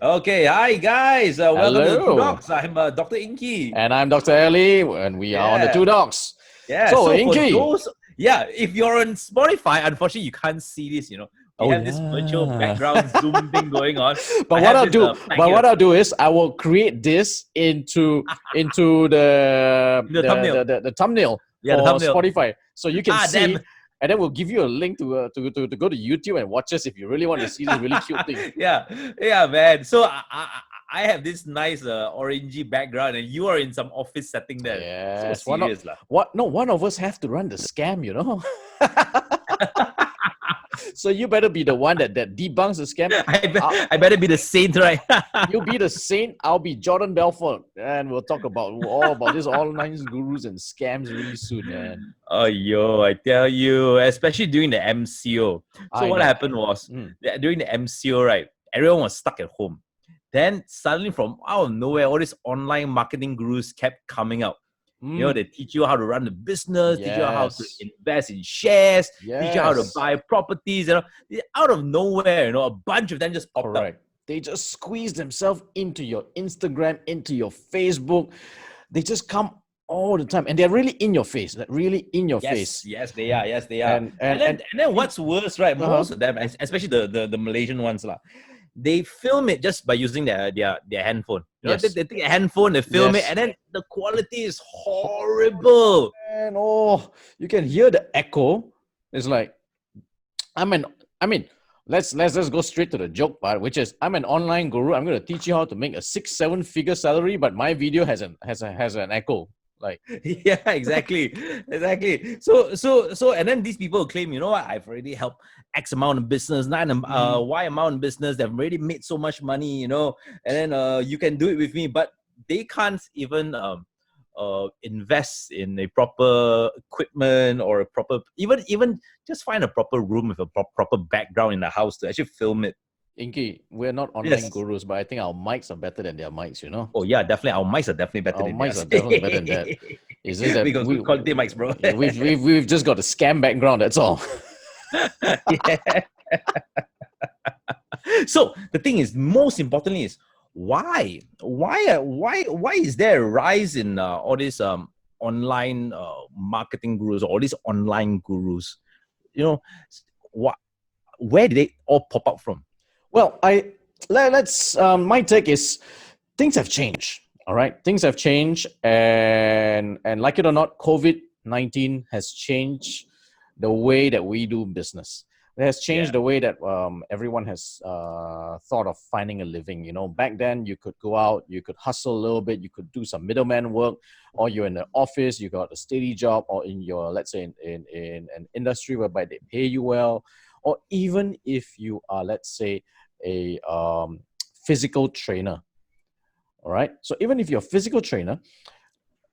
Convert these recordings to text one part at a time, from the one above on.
Okay, hi guys. Welcome to the Two Hello, Docs. I'm Dr. Inky. and I'm Dr. Ellie, and we are on the Two Yeah, Dogs. yeah. So, So for Inky. those, yeah, if you're on Spotify, unfortunately you can't see this. We Oh have this virtual yeah. background Zoom thing going on. but I what have I'll this do, pack but here what I'll do is I will create this into in the thumbnail. the thumbnail Yeah, the for thumbnail. Spotify, so you can Damn. see, and then we'll give you a link to go to YouTube and watch us if you really want to see this really cute thing. Yeah, yeah, man. So I have this nice orangey background, and you are in some office setting there. So Yes, serious, lah. one of us have to run the scam, you know. So you better be the one that debunks the scam. I better be the saint, right? You be the saint, I'll be Jordan Belfort, and we'll talk about all about this online gurus and scams really soon, man. Oh, yo, I tell you, especially during the MCO. So I what know. happened was that during the MCO, right, everyone was stuck at home. Then suddenly from out of nowhere, all these online marketing gurus kept coming out. They teach you how to run the business, teach you how to Yes. invest in shares, teach you how to Yes. buy properties. Out of nowhere, a bunch of them just popped up. Correct. They just squeeze themselves into your Instagram, into your Facebook. They just come all the time, and they're really in your face, like really in your face. Yes, they are. Yes, they are. And then what's worse, right? Most of them, especially the Malaysian ones, lah, they film it just by using their handphone. Yes. They take a handphone, they film it, Yes. and then the quality is horrible. And you can hear the echo. It's like, I mean, let's just go straight to the joke part, which is I'm an online guru. I'm going to teach you how to make a 6-7 figure salary, but my video has an echo. Like, Yeah, exactly. So and then these people claim, you know what, I've already helped X amount of business, Y amount of business, they've already made so much money, and then you can do it with me, but they can't even invest in a proper equipment or a proper even just find a proper room with a proper background in the house to actually film it. Inky, we're not online gurus, but I think our mics are better than their mics, you know? Oh yeah, definitely. Our mics are definitely better Our than mics theirs. are definitely better than that. Is it that we got good quality mics, bro? we've just got a scam background, that's all. Yeah. So the thing is, most importantly, is why is there a rise in all these online marketing gurus or all these online gurus? Where did they all pop up from? Well, let's my take is things have changed. All right, things have changed, and like it or not, COVID-19 has changed the way that we do business. It has changed the way that everyone has thought of finding a living. Back then you could go out, you could hustle a little bit, you could do some middleman work, or you're in the office, you got a steady job, or in your, let's say, in an industry whereby they pay you well, or even if you are, let's say, a physical trainer. All right. So even if you're a physical trainer,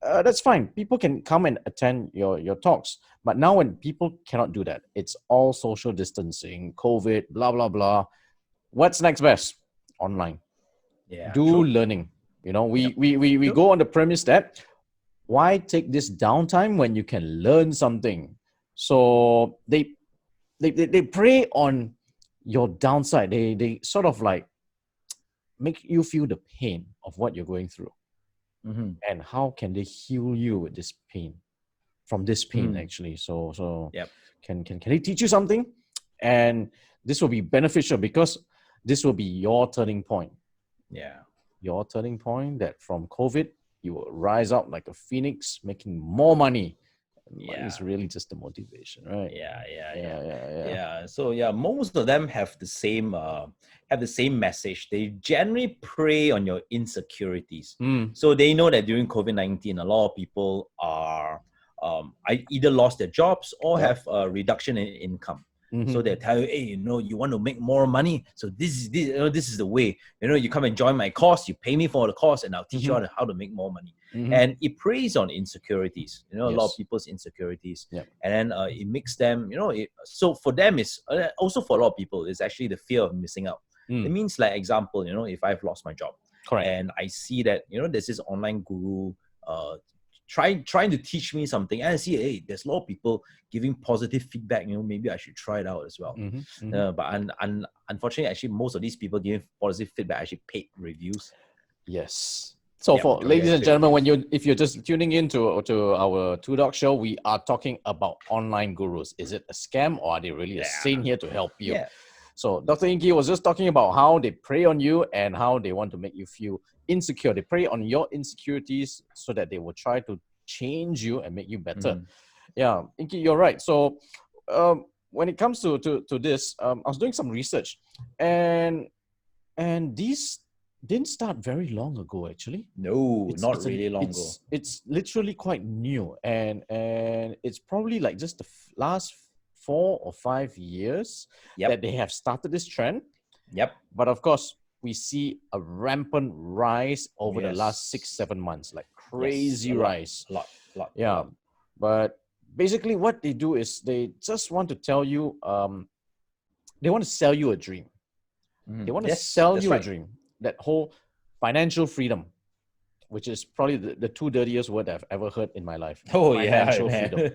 that's fine. People can come and attend your talks. But now when people cannot do that, it's all social distancing, COVID, blah, blah, blah. What's next best? Online. Yeah. Do learning. We go on the premise that why take this downtime when you can learn something? So they prey on your downside. They sort of like make you feel the pain of what you're going through. Mm-hmm. And how can they heal you with this pain, from this pain actually? So can they teach you something? And this will be beneficial because this will be your turning point. Yeah. Your turning point that from COVID, you will rise up like a phoenix, making more money. Money is really just the motivation, right? Yeah. So most of them have the same message. They generally prey on your insecurities. So they know that during COVID-19, a lot of people are either lost their jobs or have a reduction in income. So they tell you, hey, you want to make more money. So this is the way. You come and join my course. You pay me for the course, and I'll teach you how to make more money. And it preys on insecurities. A lot of people's insecurities, and then it makes them. So for them, it's also for a lot of people, it's actually the fear of missing out. It means, like, example, if I've lost my job, correct, and I see that there's this online guru trying to teach me something, and I see, hey, there's a lot of people giving positive feedback. Maybe I should try it out as well. But unfortunately, actually, most of these people giving positive feedback actually paid reviews. Yes. So for ladies and gentlemen, if you're just tuning in to our Two Dog Show, we are talking about online gurus. Is it a scam, or are they really a saint here to help you? Yeah. So Dr. Inky was just talking about how they prey on you and how they want to make you feel insecure. They prey on your insecurities so that they will try to change you and make you better. Yeah, Inky, you're right. So when it comes to this, I was doing some research, and these didn't start very long ago, actually. No, not really long ago. It's literally quite new, and it's probably like just the last 4 or 5 years that they have started this trend. Yep. But of course, we see a rampant rise over the last 6-7 months, like crazy rise. A lot. Yeah. But basically what they do is they just want to tell you, they want to sell you a dream. They want to sell you a dream. That whole financial freedom, which is probably the two dirtiest word I've ever heard in my life. Financial freedom.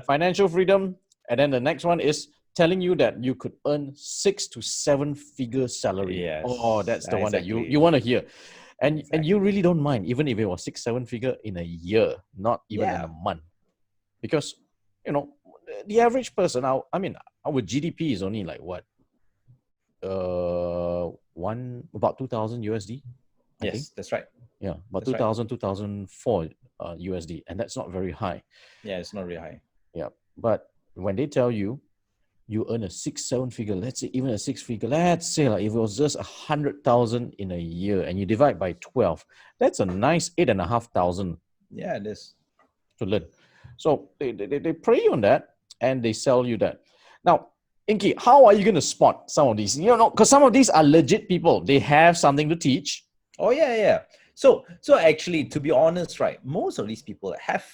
Financial freedom. And then the next one is telling you that you could earn 6 to 7 figure salary. Yes. Oh, that's the one that you want to hear. And you really don't mind, even if it was 6-7 figure in a year, not even in a month. Because, the average person, our GDP is only like what? About 2,000 USD. I think. That's right. Yeah, about 2,000, 2004 USD. And that's not very high. Yeah, it's not really high. Yeah. But when they tell you, you earn a 6-7 figure, let's say even a 6 figure, let's say like if it was just 100,000 in a year and you divide by 12, that's a nice 8,500. Yeah, it is. To learn. So they prey on that and they sell you that. Now, Inky, how are you going to spot some of these? Because some of these are legit people. They have something to teach. Oh, yeah. So actually, to be honest, right, most of these people have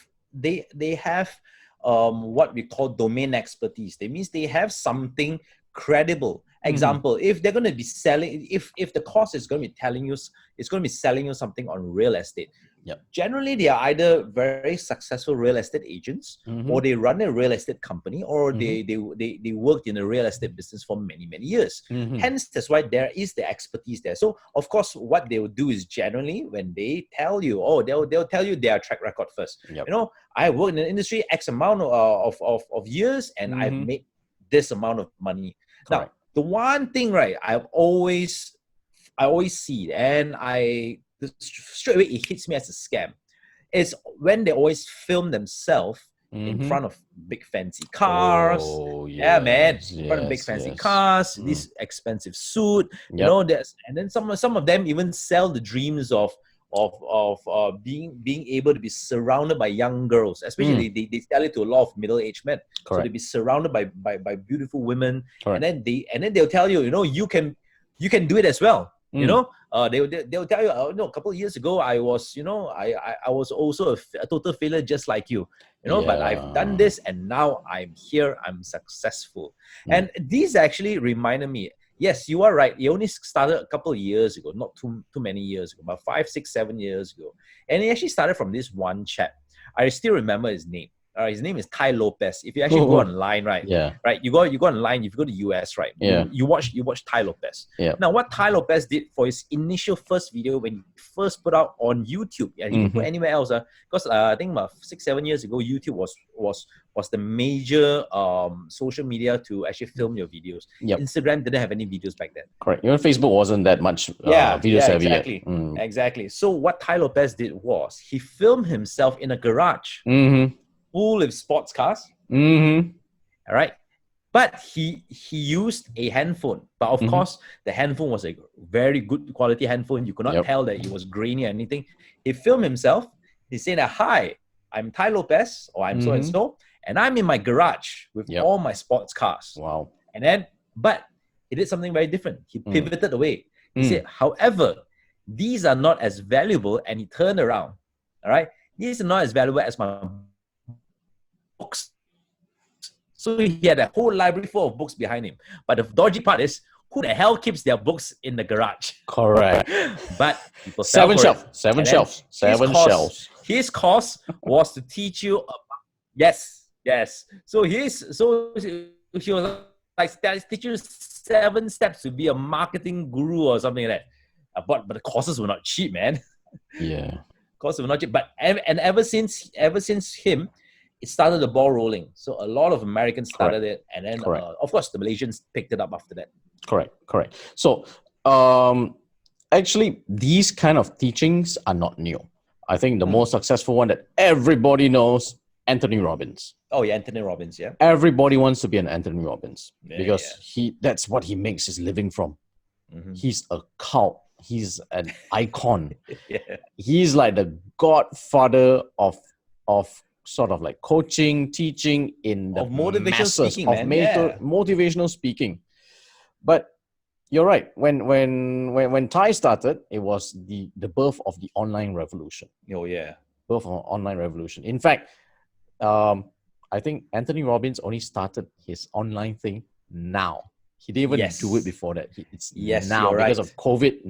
what we call domain expertise. That means they have something credible. Example, if they're going to be selling, if the course is going to be telling you, it's going to be selling you something on real estate. Yep. Generally, they are either very successful real estate agents, or they run a real estate company, or they worked in the real estate business for many, many years. Hence, that's why there is the expertise there. So, of course, what they will do is generally when they tell you, they'll tell you their track record first. Yep. I worked in the industry X amount of years, and I've made this amount of money. Correct. Now, the one thing, right, I always see, and straight away it hits me as a scam, is when they always film themselves in front of big fancy cars. Oh, yes, yeah, man. In front of big fancy cars, this expensive suit, and then some of them even sell the dreams of being able to be surrounded by young girls, especially they sell it to a lot of middle-aged men. Correct. So they be surrounded by beautiful women. Correct. and then they'll tell you, you can do it as well. They'll tell you, a couple of years ago I was I was also a total failure just like you, but I've done this and now I'm here, I'm successful. And these actually reminded me, yes, you are right. He only started a couple of years ago, not too many years ago, about 5, 6, 7 years ago. And he actually started from this one chap. I still remember his name. His name is Tai Lopez. If you actually go online, right? Yeah. Right. You go online. If you go to US, right? Yeah. You watch Tai Lopez. Yeah. Now, what Tai Lopez did for his initial first video when he first put out on YouTube, and he didn't put anywhere else, because I think about 6, 7 years ago, YouTube was the major social media to actually film your videos. Yep. Instagram didn't have any videos back then. Correct. Even Facebook wasn't that much video savvy exactly. yet. Exactly. So what Tai Lopez did was he filmed himself in a garage full of sports cars. All right. But he used a handphone. But of course, the handphone was a very good quality handphone. You could not tell that it was grainy or anything. He filmed himself. He said, "Hi, I'm Tai Lopez, or I'm so-and-so, and I'm in my garage with all my sports cars." Wow. And then, but he did something very different. He pivoted away. He said, "However, these are not as valuable," and he turned around. All right. These are not as valuable as my books. So he had a whole library full of books behind him. But the dodgy part is, who the hell keeps their books in the garage? Correct. But people Seven shelves. his course was to teach you about, yes. So he was like teach you 7 steps to be a marketing guru or something like that. But the courses were not cheap, man. Yeah. Courses were not cheap. But ever since him, it started the ball rolling. So a lot of Americans started it, and then of course the Malaysians picked it up after that. Correct. So actually, these kind of teachings are not new. I think the most successful one that everybody knows, Anthony Robbins. Oh yeah, Anthony Robbins, yeah. Everybody wants to be an Anthony Robbins because that's what he makes his living from. Mm-hmm. He's a cult. He's an icon. Yeah. He's like the godfather of sort of like coaching, teaching in the motivational masses, speaking, motivational speaking. But you're right. When Thai started, it was the birth of the online revolution. Oh yeah, birth of an online revolution. In fact, I think Anthony Robbins only started his online thing now. He didn't even do it before that. It's now because of COVID.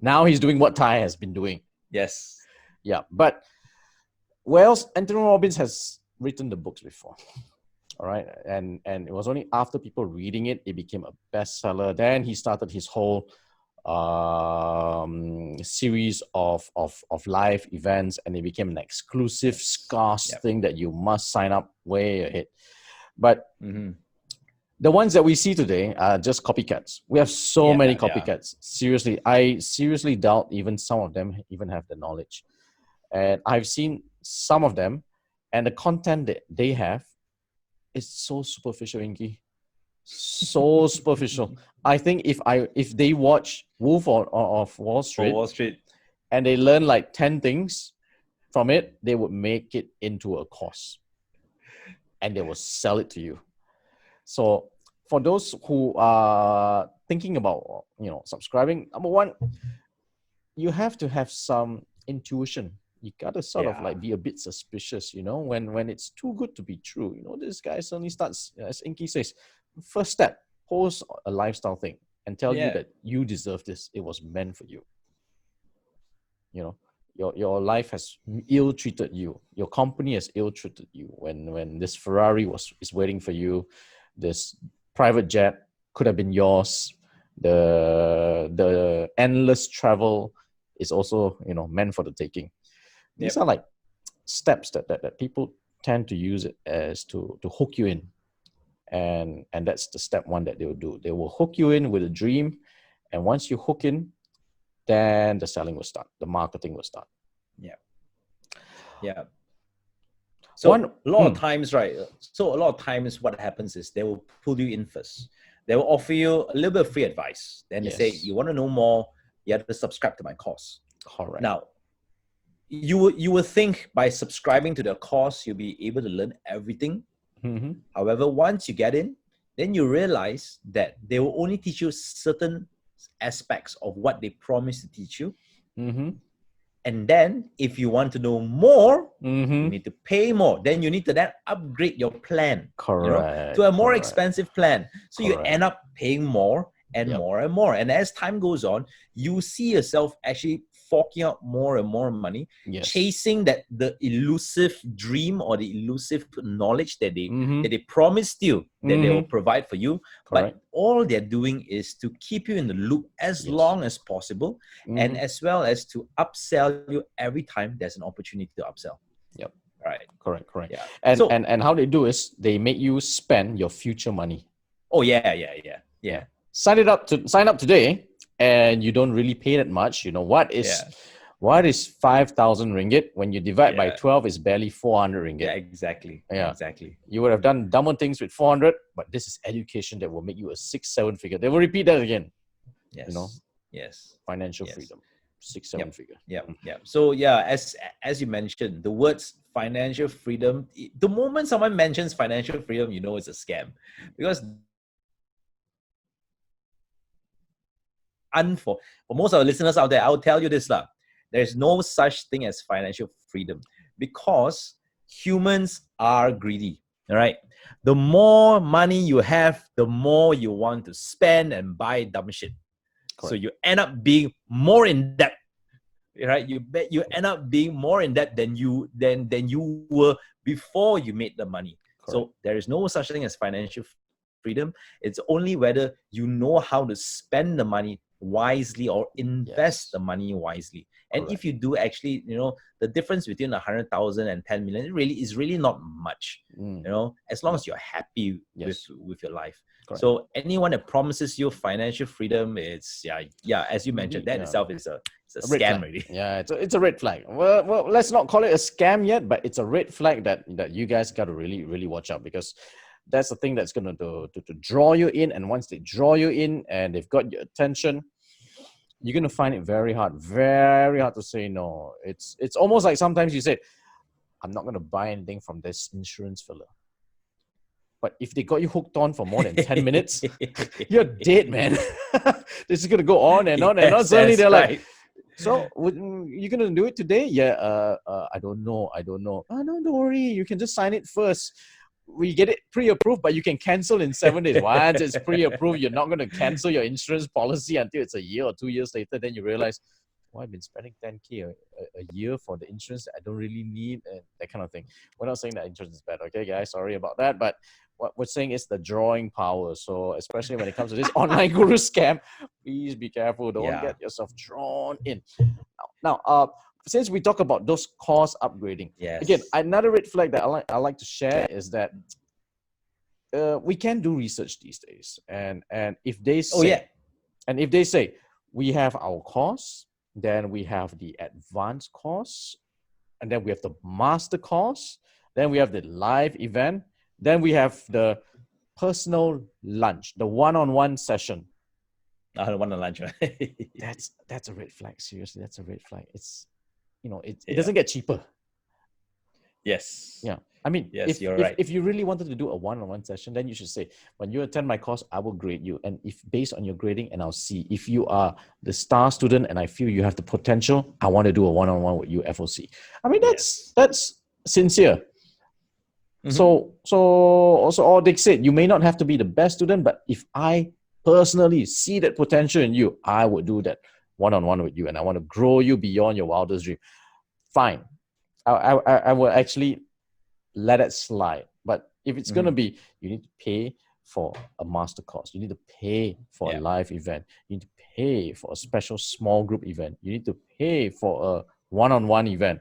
Now he's doing what Thai has been doing. Yes. Yeah, but Wells, Anthony Robbins has written the books before. All right. And it was only after people reading it, it became a bestseller. Then he started his whole series of live events, and it became an exclusive SCARS thing that you must sign up way ahead. But the ones that we see today are just copycats. We have so many copycats. Seriously, I seriously doubt even some of them even have the knowledge. And I've seen some of them, and the content that they have is so superficial, Inky. So superficial. I think if they watch Wolf of Wall Street, and they learn like 10 things from it, they would make it into a course, and they will sell it to you. So for those who are thinking about subscribing, number one, you have to have some intuition. You gotta sort of like be a bit suspicious, when it's too good to be true. This guy suddenly starts, as Inky says, first step, post a lifestyle thing and tell you that you deserve this. It was meant for you. Your life has ill-treated you. Your company has ill-treated you. When this Ferrari is waiting for you, this private jet could have been yours. The endless travel is also meant for the taking. These are like steps that people tend to use it as to hook you in. And that's the step one that they will do. They will hook you in with a dream. And once you hook in, then the selling will start. The marketing will start. Yeah. So a lot of times, right? So a lot of times what happens is they will pull you in first. They will offer you a little bit of free advice. Then they say, you want to know more, you have to subscribe to my course. Correct. Now, you will think by subscribing to the course, you'll be able to learn everything. Mm-hmm. However, once you get in, then you realize that they will only teach you certain aspects of what they promise to teach you. Mm-hmm. And then if you want to know more, mm-hmm. you need to pay more. Then you need to then upgrade your plan. Correct. To a more expensive plan. So Correct. you end up paying more and more and more. And as time goes on, you see yourself actually forking out more and more money, chasing the elusive dream or the elusive knowledge that they promised you, that they will provide for you. Correct. But all they're doing is to keep you in the loop as long as possible, and as well as to upsell you every time there's an opportunity to upsell. Yep. Right. Correct. Yeah. And how they do is they make you spend your future money. Oh yeah. Sign up today, and you don't really pay that much. What is 5,000 ringgit when you divide by 12 is barely 400 ringgit. Yeah, exactly. Exactly. You would have done dumber things with 400, but this is education that will make you a 6-7 figure. They will repeat that again. Yes. Yes. Financial freedom, 6-7 figure. Yeah. So as you mentioned, the words financial freedom. The moment someone mentions financial freedom, it's a scam, because for most of the listeners out there, I will tell you this lah. There's no such thing as financial freedom, because humans are greedy. All right. The more money you have, the more you want to spend and buy dumb shit. Correct. So you end up being more in debt. right? You end up being more in debt than you were before you made the money. Correct. So there is no such thing as financial freedom. It's only whether you know how to spend the money wisely or invest the money wisely. And if you do, actually, the difference between 100,000 and 10 million is really not much. As long as you're happy with your life. Correct. So anyone that promises you financial freedom, it's as you mentioned, that itself is a scam already. Yeah, it's a red flag. Well, let's not call it a scam yet, but it's a red flag that you guys got to really, really watch out, because that's the thing that's going to draw you in. And once they draw you in and they've got your attention, you're going to find it very hard to say no. It's almost like sometimes you say, I'm not going to buy anything from this insurance fella. But if they got you hooked on for more than 10 minutes, you're dead, man. This is going to go on and on and on. Suddenly they're like, so you're going to do it today? Yeah, I don't know. Oh, no, don't worry. You can just sign it first. We get it pre-approved, but you can cancel in 7 days. Once it's pre-approved, you're not going to cancel your insurance policy until it's a year or 2 years later. Then you realize, I've been spending 10K a year for the insurance that I don't really need, and that kind of thing. We're not saying that insurance is bad, okay, guys? Sorry about that. But what we're saying is the drawing power. So especially when it comes to this online guru scam, please be careful. Don't get yourself drawn in. Now, since we talk about those course upgrading, again, another red flag that I like to share is that we can do research these days, and if they say, we have our course, then we have the advanced course, and then we have the master course, then we have the live event, then we have the personal lunch, the one-on-one session. The one-on-one lunch, right? That's a red flag. Seriously, that's a red flag. It's it doesn't get cheaper. Yes. Yeah. I mean, you're right. If you really wanted to do a one-on-one session, then you should say, when you attend my course, I will grade you. And if based on your grading, and I'll see if you are the star student and I feel you have the potential, I want to do a one-on-one with you, FOC. I mean, that's sincere. Mm-hmm. So also, or they said, you may not have to be the best student, but if I personally see that potential in you, I would do that one-on-one with you, and I want to grow you beyond your wildest dream. Fine. I will actually let it slide. But if it's going to be, you need to pay for a master course. You need to pay for a live event. You need to pay for a special small group event. You need to pay for a one-on-one event.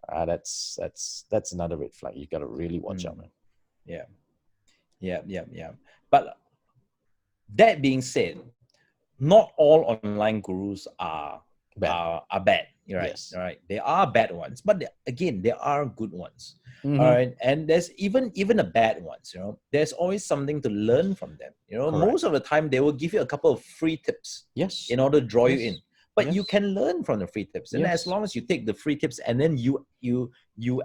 That's another red flag. You got to really watch out, man. Yeah. But that being said, not all online gurus are bad. Right? Yes. All right. There are bad ones, but there are good ones. Mm-hmm. All right. And there's even the bad ones, there's always something to learn from them. Correct. Most of the time they will give you a couple of free tips in order to draw you in. But you can learn from the free tips. And as long as you take the free tips and then you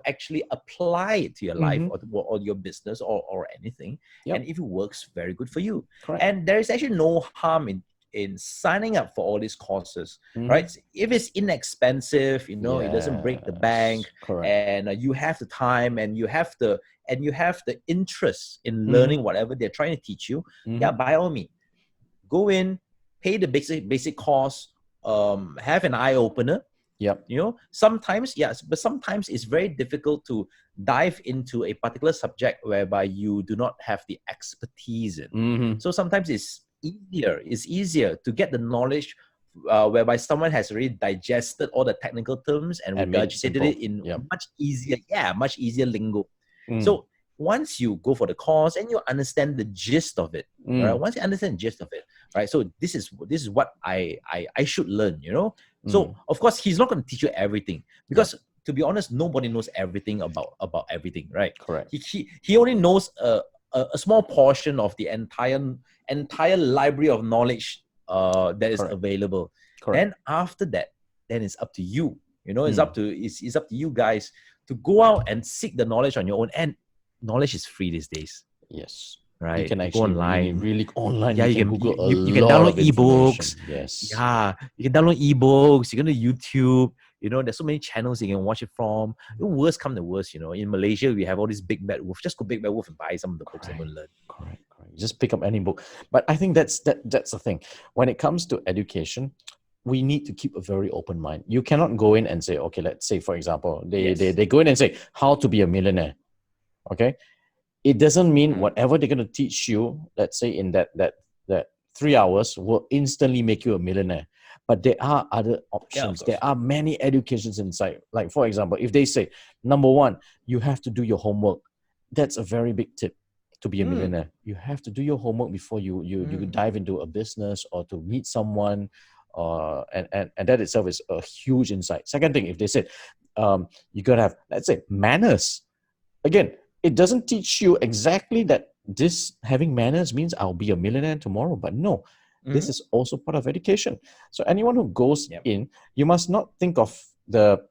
actually apply it to your life or your business or anything. And if it works, very good for you. Correct. And there is actually no harm in signing up for all these courses, right? If it's inexpensive, it doesn't break the bank, and you have the time and you have the interest in learning whatever they're trying to teach you, by all means, go in, pay the basic course, have an eye opener. Sometimes but sometimes it's very difficult to dive into a particular subject whereby you do not have the expertise in. So sometimes it's easier to get the knowledge whereby someone has already digested all the technical terms and regurgitated it in much easier lingo. So once you go for the course and you understand the gist of it, right? Once you understand the gist of it, right? So this is what I should learn, So of course he's not going to teach you everything, because to be honest, nobody knows everything about everything, right? Correct. He only knows a small portion of the entire library of knowledge that is available. And after that, then it's up to you. It's up to you guys to go out and seek the knowledge on your own. And knowledge is free these days. Yes. Right. You can actually go online. Really online. Yeah, you can Google you can download ebooks. Yes. Yeah, you can download ebooks. You can do YouTube. There's so many channels you can watch it from. The worst come to worst, in Malaysia, we have all this Big Bad Wolf. Just go Big Bad Wolf and buy some of the books and go learn. Correct. Just pick up any book. But I think that's the thing. When it comes to education, we need to keep a very open mind. You cannot go in and say, okay, let's say, for example, they go in and say, how to be a millionaire. Okay. It doesn't mean whatever they're going to teach you, let's say in that 3 hours, will instantly make you a millionaire. But there are other options. There are many educations inside. Like, for example, if they say, number one, you have to do your homework. That's a very big tip to be a millionaire. You have to do your homework before you dive into a business or to meet someone. And that itself is a huge insight. Second thing, if they said, you got to have, let's say, manners. Again, it doesn't teach you exactly that this having manners means I'll be a millionaire tomorrow. But no, this is also part of education. So anyone who goes in, you must not think of the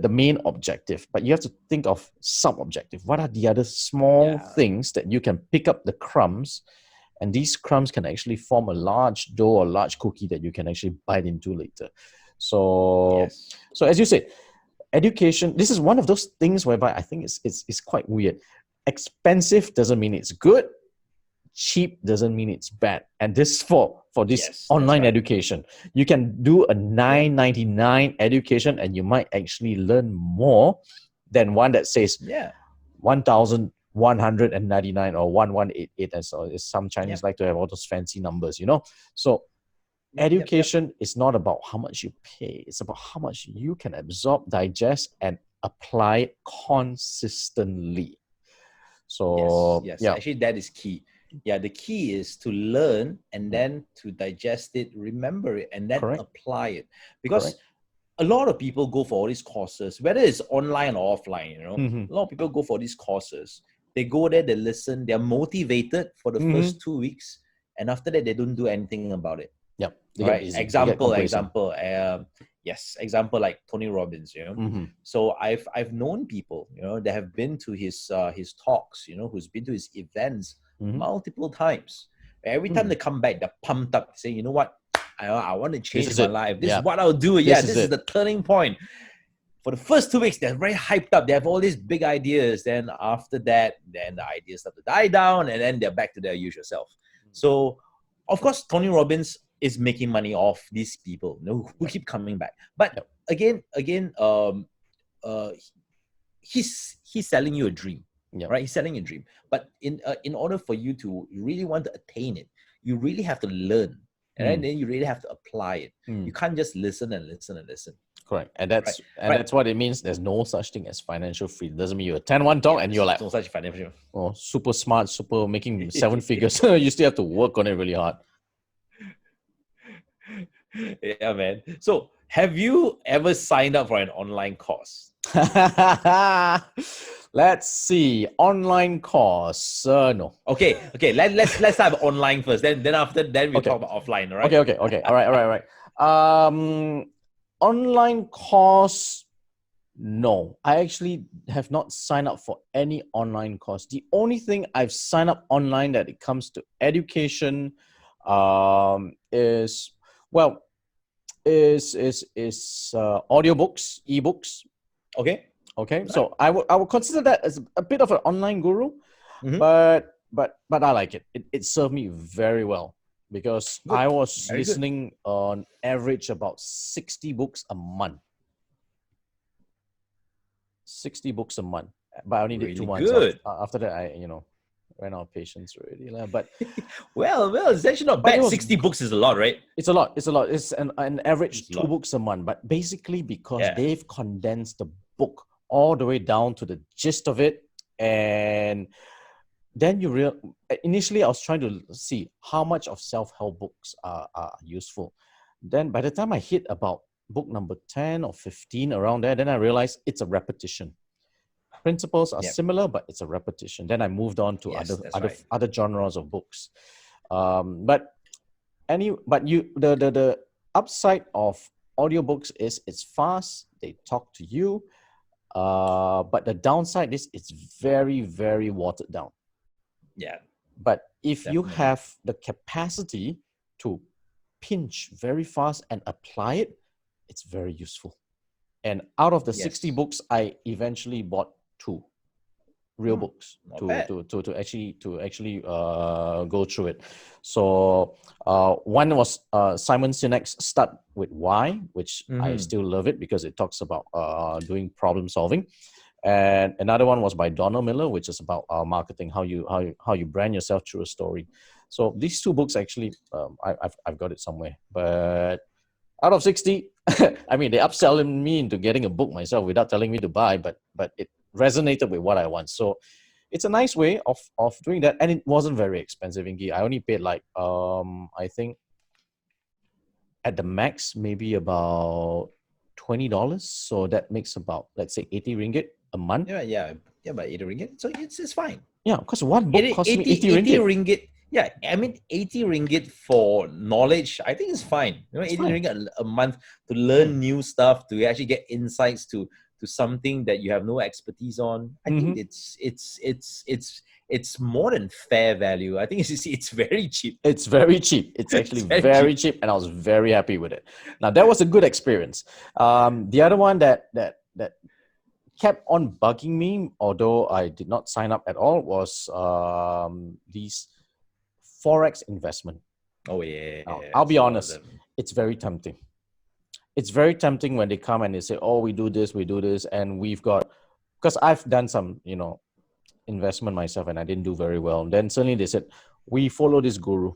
main objective, but you have to think of sub-objective. What are the other small things that you can pick up the crumbs, and these crumbs can actually form a large dough or large cookie that you can actually bite into later. So as you said, education, this is one of those things whereby I think it's quite weird. Expensive doesn't mean it's good. Cheap doesn't mean it's bad. And this for this online education, you can do a $9.99 education and you might actually learn more than one that says 1,199 or 1,188. And so some Chinese like to have all those fancy numbers, So education is not about how much you pay. It's about how much you can absorb, digest, and apply consistently. So actually that is key. The key is to learn and then to digest it, remember it, and then apply it. Because a lot of people go for all these courses, whether it's online or offline, a lot of people go for these courses. They go there, they listen, they're motivated for the first 2 weeks, and after that, they don't do anything about it. Example like Tony Robbins, So I've known people, that have been to his talks, who's been to his events multiple times. Every time they come back, they're pumped up, saying, you know what, I want to change my life. This is what I'll do. This is the turning point. For the first 2 weeks, they're very hyped up. They have all these big ideas. Then after that, then the ideas start to die down, and then they're back to their usual self. So, of course, Tony Robbins is making money off these people, who keep coming back. But again, he's selling you a dream, right? He's selling a dream. But in order for you to really want to attain it, you really have to learn, and then you really have to apply it. You can't just listen and listen and listen. Correct, and that's what it means. There's no such thing as financial freedom. Doesn't mean you're a 10-1 dog and you're like, no such financial. Oh, super smart, super making 7 figures. You still have to work on it really hard. Yeah, man. So, have you ever signed up for an online course? Let's see. Online course. No. Okay. Let's start with online first. Then after that we'll talk about offline. All right. Okay. All right. Online course. No, I actually have not signed up for any online course. The only thing I've signed up online that it comes to education is audiobooks, ebooks. Okay. Right. So I would consider that as a bit of an online guru, but I like it. It served me very well because I was listening on average about 60 books a month. 60 books a month, but I only did 2 months. After that, I ran out of patience already. But well, it's actually not bad. 60 books is a lot, right? It's a lot. It's an average 2 books a month. But basically, because they've condensed the book all the way down to the gist of it, and then initially I was trying to see how much of self-help books are useful. Then by the time I hit about book number 10 or 15 around there, then I realized it's a repetition. Principles are similar, but it's a repetition. Then I moved on to other genres of books. The upside of audiobooks is it's fast, they talk to you. But the downside is it's very, very watered down. Yeah. But if you have the capacity to pinch very fast and apply it, it's very useful. And out of the 60 books, I eventually bought 2. real books Not to, bad. to actually go through it. So one was Simon Sinek's Start with Why, which I still love it because it talks about doing problem solving. And another one was by Donald Miller, which is about marketing, how you brand yourself through a story. So these two books actually, I've got it somewhere. But out of 60, I mean, they upselling me into getting a book myself without telling me to buy, but it resonated with what I want. So it's a nice way of doing that, and it wasn't very expensive. Ingi, I only paid like I think at the max maybe about $20. So that makes about, let's say, 80 ringgit a month. Yeah, about 80 ringgit. So it's fine. Yeah, because one book cost me 80 ringgit. Yeah, I mean 80 ringgit for knowledge, I think it's fine. 80 ringgit a month to learn new stuff, to actually get insights to something that you have no expertise on. I think it's more than fair value. I think it's very cheap. It's very cheap. It's actually very cheap, and I was very happy with it. Now that was a good experience. The other one that kept on bugging me, although I did not sign up at all, was these Forex investment. Oh yeah. I'll be honest, it's very tempting. It's very tempting when they come and they say, "Oh, we do this, and we've got," because I've done some, investment myself, and I didn't do very well. And then suddenly they said, "We follow this guru."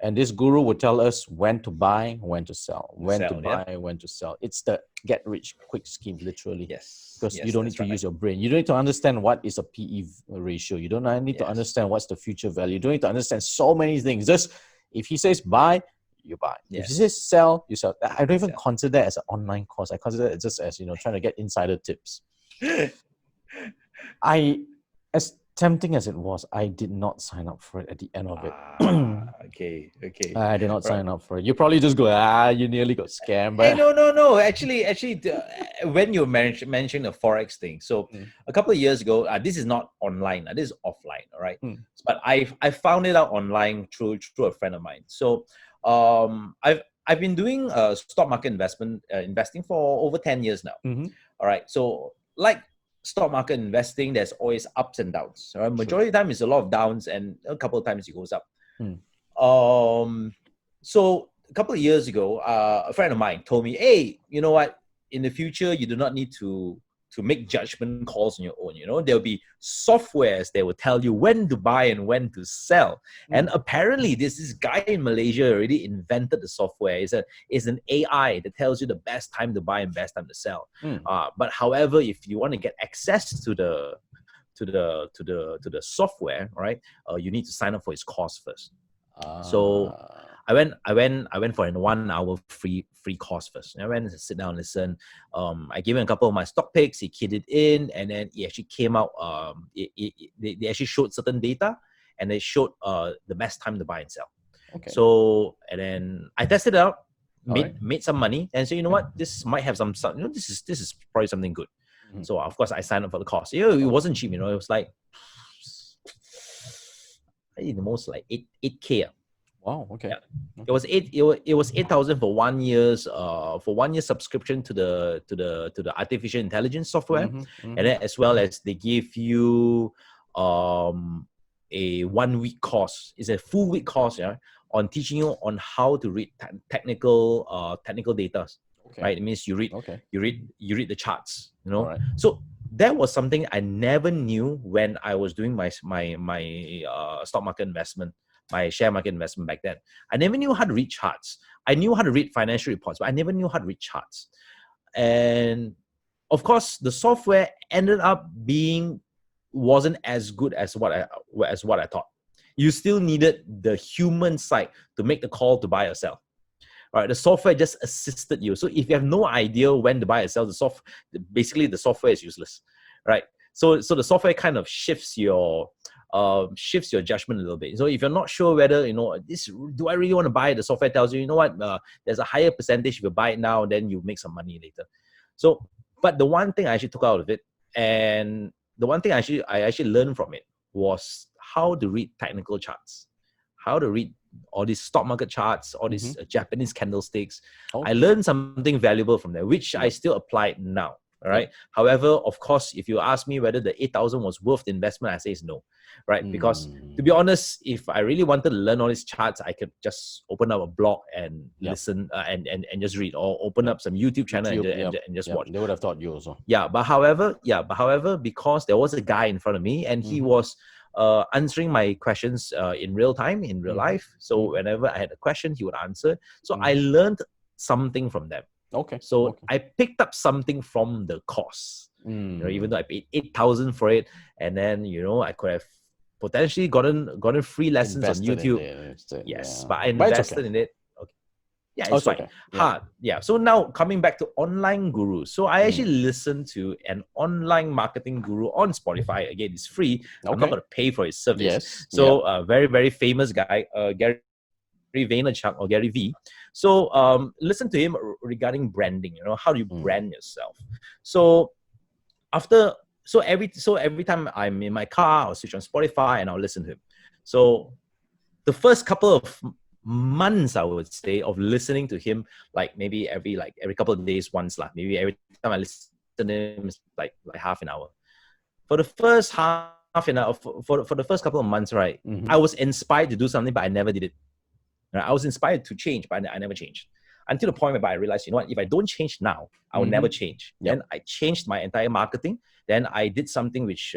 And this guru would tell us when to buy, when to sell, when to sell. It's the get rich quick scheme, literally. Yes. Because you don't need to use your brain. You don't need to understand what is a PE ratio. You don't need to understand what's the future value. You don't need to understand so many things. Just if he says buy, you buy. If he says sell, you sell. I don't even consider it as an online course. I consider it just as, trying to get insider tips. As tempting as it was, I did not sign up for it at the end of it. Okay. I did not sign up for it. You probably just go, you nearly got scammed. But hey, no. Actually, when you mentioned the Forex thing, so a couple of years ago, this is not online, this is offline, all right? But I found it out online through a friend of mine. So I've been doing stock market investing for over 10 years now. All right. So like stock market investing, there's always ups and downs. Right? Majority of the time is a lot of downs, and a couple of times it goes up. So a couple of years ago, a friend of mine told me, "Hey, you know what? In the future, you do not need to make judgment calls on your own. There'll be softwares that will tell you when to buy and when to sell." And apparently, this guy in Malaysia already invented the software. It's an AI that tells you the best time to buy and best time to sell. But however, if you want to get access to the software, right? You need to sign up for his course first. So I went for a 1 hour free course first. I went to sit down and listen. I gave him a couple of my stock picks. He keyed it in, and then it actually came out. They actually showed certain data, and they showed the best time to buy and sell. Okay. So, and then I tested it out, made some money, and so, you know what, this might have some. This is probably something good. So of course I signed up for the course. It wasn't cheap. It was like I think the most like 8K. Wow. Okay. Yeah. It was 8,000 for 1 year's for 1 year subscription to the artificial intelligence software, and then as well as they give you a 1 week course. It's a full week course, on teaching you on how to read technical data. Okay. Right. It means you read the charts. Right. So that was something I never knew when I was doing my stock market investment, my share market investment back then. I never knew how to read charts. I knew how to read financial reports, but I never knew how to read charts. And of course, the software ended up wasn't as good as what I thought. You still needed the human side to make the call to buy or sell. Right, the software just assisted you. So if you have no idea when to buy or sell, basically the software is useless, right? So the software kind of shifts your judgment a little bit. So if you're not sure whether do I really want to buy it, the software tells you, you know what, there's a higher percentage if you buy it now, then you make some money later. So, but the one thing I actually took out of it, and the one thing I actually learned from it, was how to read technical charts, how to read all these stock market charts, all these Japanese candlesticks. I learned something valuable from there, which I still apply now. All right. However, of course, if you ask me whether the 8,000 was worth the investment, I say it's no. Right. Because to be honest, if I really wanted to learn all these charts, I could just open up a blog and listen and just read, or open up some YouTube channel and just watch. They would have taught you also. But however, because there was a guy in front of me and he was answering my questions in real time, in real life. So whenever I had a question, he would answer. So I learned something from them. Okay. So I picked up something from the course. Even though I paid 8,000 for it, and then I could have potentially gotten free lessons Invested on YouTube. But I invested in it. Okay. Yeah, it's fine. Okay. Hard. Yeah. So now coming back to online gurus. So I actually listened to an online marketing guru on Spotify. Again, it's free. I'm not going to pay for his service. Yes. So a very, very famous guy, Gary Vaynerchuk, or Gary V. So listen to him regarding branding. How do you brand yourself? So every time I'm in my car, I'll switch on Spotify and I'll listen to him. So the first couple of months, I would say, of listening to him, like maybe every couple of days once, maybe every time I listen to him, it's like half an hour. For the first half an hour, for the first couple of months, right, I was inspired to do something, but I never did it. I was inspired to change, but I never changed. Until the point where I realized, if I don't change now, I will never change. Then I changed my entire marketing. Then I did something which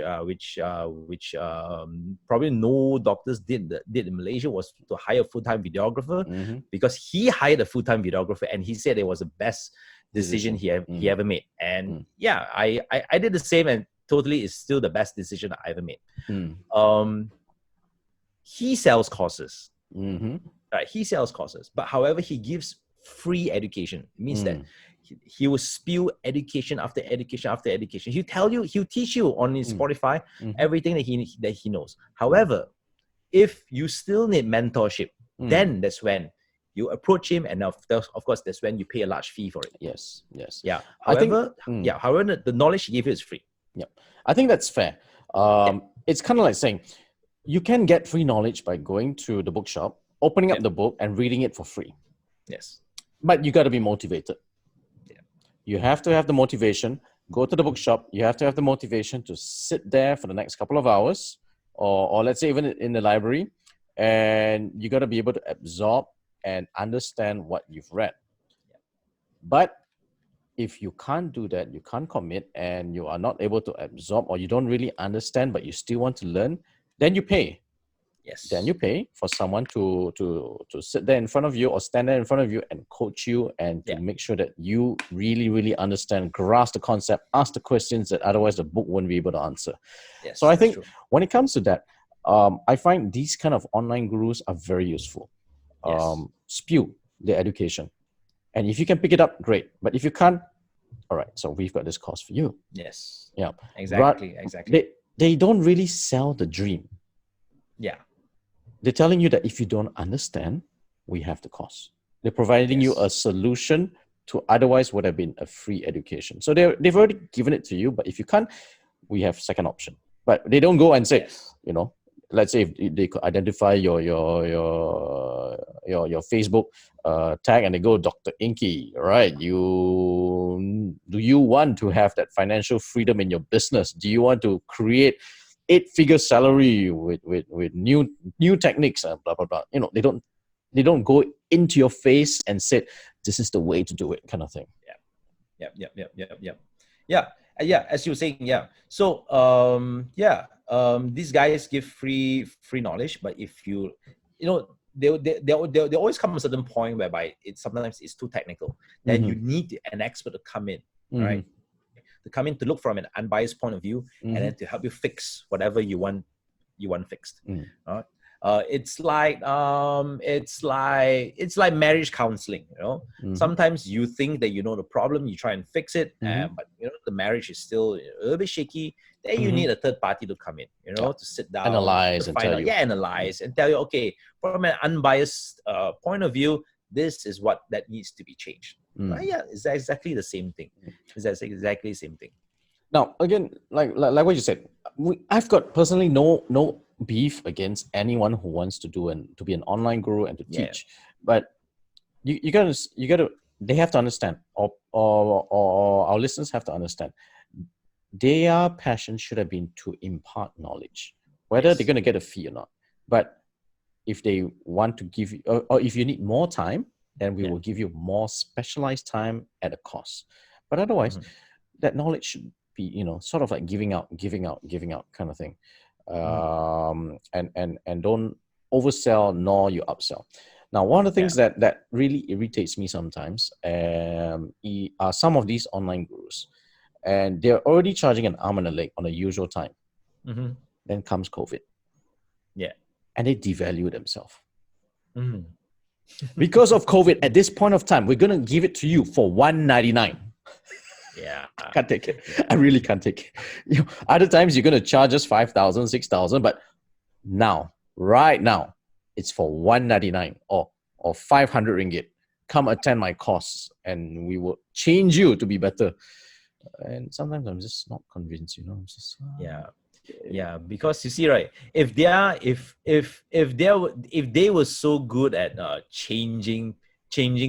probably no doctors did in Malaysia, was to hire a full-time videographer, because he hired a full-time videographer and he said it was the best decision he ever made. And I did the same, and totally is still the best decision I ever made. He sells courses. He sells courses, but however, he gives free education. It means that he will spew education after education after education. He'll teach you on his Spotify everything that he knows. However, if you still need mentorship, then that's when you approach him, and of course that's when you pay a large fee for it. Yes. Yeah. However, the knowledge he gives you is free. Yeah, I think that's fair. It's kind of like saying you can get free knowledge by going to the bookshop, opening up the book and reading it for free. Yes. But you got to be motivated. You have to have the motivation. Go to the bookshop. You have to have the motivation to sit there for the next couple of hours, or let's say even in the library, and you got to be able to absorb and understand what you've read. But if you can't do that, you can't commit, and you are not able to absorb, or you don't really understand, but you still want to learn, then you pay. Yes. Then you pay for someone to sit there in front of you, or stand there in front of you and coach you, and to make sure that you really, really understand, grasp the concept, ask the questions that otherwise the book won't be able to answer. Yes, so I think when it comes to that, I find these kind of online gurus are very useful. Spew the education. And if you can pick it up, great. But if you can't, all right, so we've got this course for you. Yes. Yeah. Exactly. They don't really sell the dream. Yeah. They're telling you that if you don't understand, we have the course. They're providing you a solution to otherwise would have been a free education. So they've already given it to you, but if you can't, we have second option. But they don't go and say, let's say if they could identify your Facebook tag and they go, Dr. Inky, right? Do you want to have that financial freedom in your business? Do you want to create 8-figure salary with new techniques and blah blah blah? They don't go into your face and say this is the way to do it, kind of thing. Yeah. As you were saying, So these guys give free knowledge, but if they always come to a certain point whereby sometimes it's too technical. Then you need an expert to come in, right? To come in to look from an unbiased point of view, and then to help you fix whatever you want fixed. It's like marriage counseling. Sometimes you think that you know the problem, you try and fix it, but the marriage is still a little bit shaky. Then you need a third party to come in, to sit down, analyze, and tell you. Analyze and tell you, okay, from an unbiased point of view, this is what that needs to be changed. It's exactly the same thing. It's exactly the same thing. Now, again, like what you said, I've got personally no beef against anyone who wants to be an online guru and to teach. But you gotta they have to understand, or our listeners have to understand, their passion should have been to impart knowledge, whether they're going to get a fee or not. But if they want to give you, or if you need more time, then we will give you more specialized time at a cost. But otherwise, that knowledge should be, sort of like giving out kind of thing. And don't oversell nor you upsell. Now, one of the things that really irritates me sometimes are some of these online gurus, and they're already charging an arm and a leg on the usual time. Then comes COVID. Yeah. And they devalue themselves. Because of COVID, at this point of time, we're going to give it to you for $199. Yeah. I can't take it. I really can't take it. Other times you're going to charge us 5,000, 6,000, but right now, it's for $199 or 500 ringgit. Come attend my course and we will change you to be better. And sometimes I'm just not convinced, I'm just yeah, because you see, right, if they were so good at changing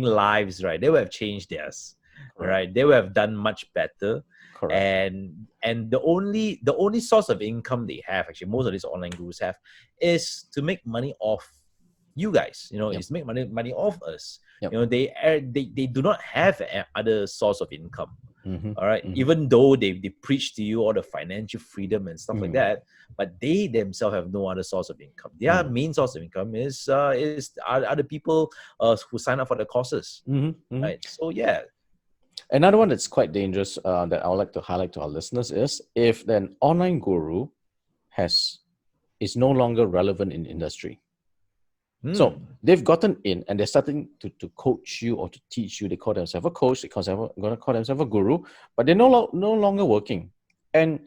lives, right, they would have changed theirs. Correct. Right, they would have done much better. Correct. And the only source of income they have, actually most of these online gurus have, is to make money off you guys, is to make money off us. They do not have other source of income. All right, even though they preach to you all the financial freedom and stuff like that, but they themselves have no other source of income. Their main source of income is other people who sign up for the courses. Right, so yeah. Another one that's quite dangerous that I would like to highlight to our listeners is if an online guru is no longer relevant in industry. So they've gotten in and they're starting to coach you or to teach you. They call themselves a coach. They're going to call themselves a guru, but they're no longer working. And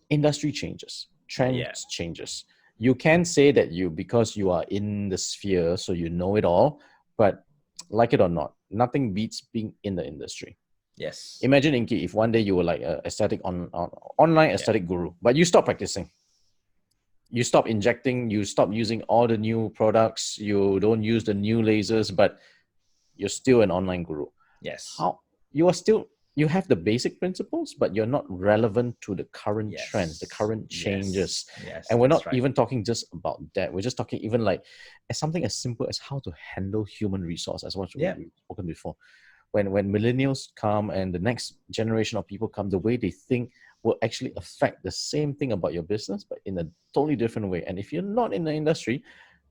industry changes, trends changes. You can say that because you are in the sphere, so you know it all, but like it or not, nothing beats being in the industry. Yes. Imagine, Inky, if one day you were like an aesthetic online aesthetic guru, but you stop practicing. You stop injecting, you stop using all the new products, you don't use the new lasers, but you're still an online guru. Yes. You have the basic principles, but you're not relevant to the current trends, the current changes. Yes, and we're not even talking just about that. We're just talking even like as something as simple as how to handle human resource, as what we've spoken before. When millennials come and the next generation of people come, the way they think will actually affect the same thing about your business, but in a totally different way. And if you're not in the industry,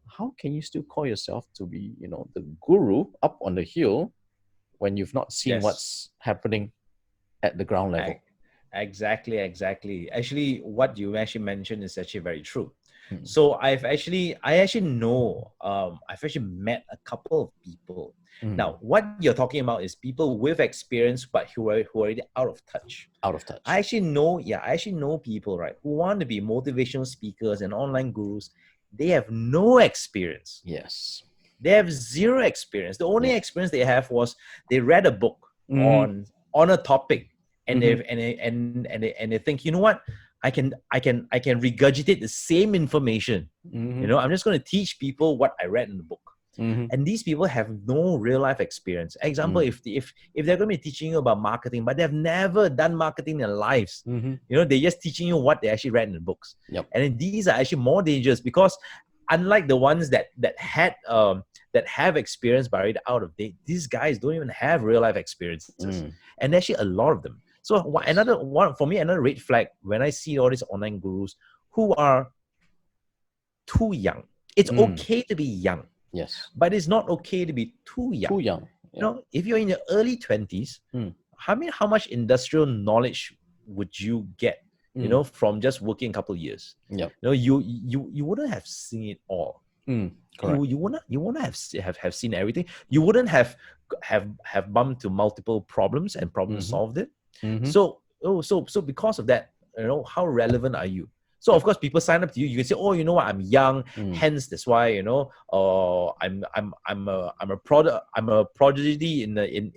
how can you still call yourself to be, the guru up on the hill when you've not seen what's happening at the ground level? Exactly. Actually, what you actually mentioned is actually very true. So I actually know, I've actually met a couple of people. Now, what you're talking about is people with experience, but who are already out of touch. I actually know people, right, who want to be motivational speakers and online gurus. They have no experience. Yes. They have zero experience. The only experience they have was they read a book on a topic, and they think, you know what? I can regurgitate the same information. I'm just going to teach people what I read in the book. And these people have no real life experience. Example, if they're going to be teaching you about marketing, but they've never done marketing in their lives, they're just teaching you what they actually read in the books. And then these are actually more dangerous because unlike the ones that have experience but already out of date, these guys don't even have real life experiences, and actually a lot of them. So another red flag when I see all these online gurus who are too young. It's okay to be young. Yes. But it's not okay to be too young. Too young. Yeah. If you're in your early 20s, how much industrial knowledge would you get, from just working a couple of years? Yeah. You wouldn't have seen it all. Correct. You wouldn't have seen everything. You wouldn't have bumped to multiple problems and problem solved it. So because of that, how relevant are you? So of course, people sign up to you. You can say, "Oh, you know what? I'm young, hence that's why I'm a prodigy in